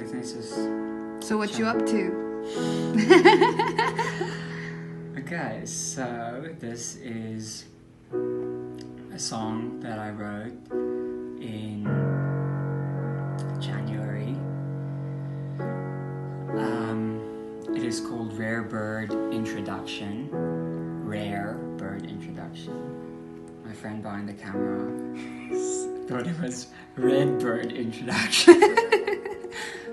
everything's just... So what you up to? Okay, so this is a song that I wrote in January. It is called Rare Bird Introduction. Rare Bird Introduction. My friend behind the camera thought it was Red Bird Introduction.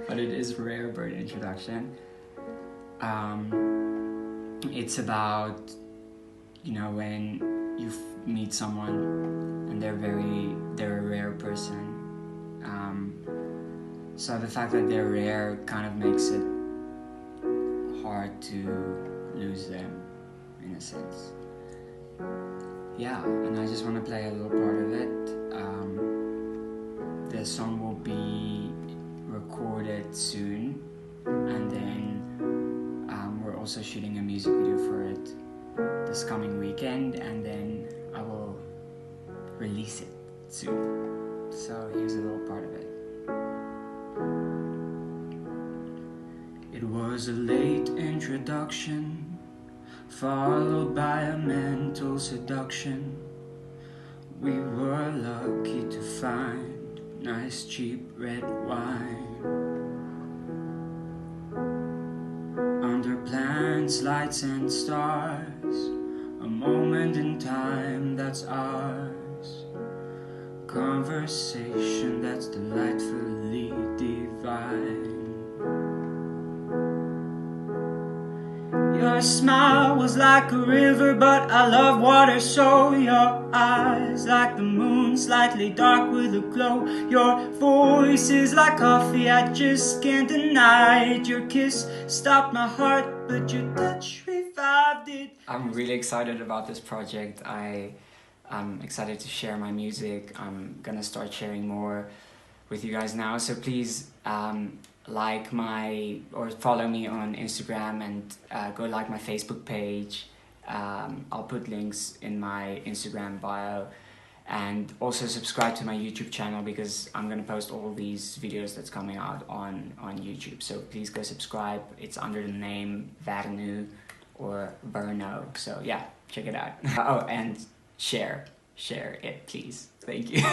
But it is Rare Bird Introduction. It's about, you know, when you meet someone and they're a rare person. So the fact that they're rare kind of makes it hard to lose them, in a sense. Yeah, and I just want to play a little part of it. The song will be recorded soon, and then we're also shooting a music video for it this coming weekend, and then I will release it soon. So here's a little part of it. It was a late introduction, followed by a mental seduction. We were lucky to find nice cheap red wine under plants, lights and stars. A moment in time that's ours, conversation that's delightfully divine. Your smile was like a river, but I love water, so your eyes like the moon, slightly dark with a glow. Your voice is like coffee, I just can't deny it. Your kiss stopped my heart, but your touch revived it. I'm really excited about this project. I'm excited to share my music. I'm gonna start sharing more with you guys now, so please like or follow me on Instagram, and go like my Facebook page. I'll put links in my Instagram bio, and also subscribe to my YouTube channel, because I'm gonna post all these videos that's coming out on YouTube. So please go subscribe. It's under the name Vernu or Verno. So yeah, check it out. Oh, and share it, please. Thank you.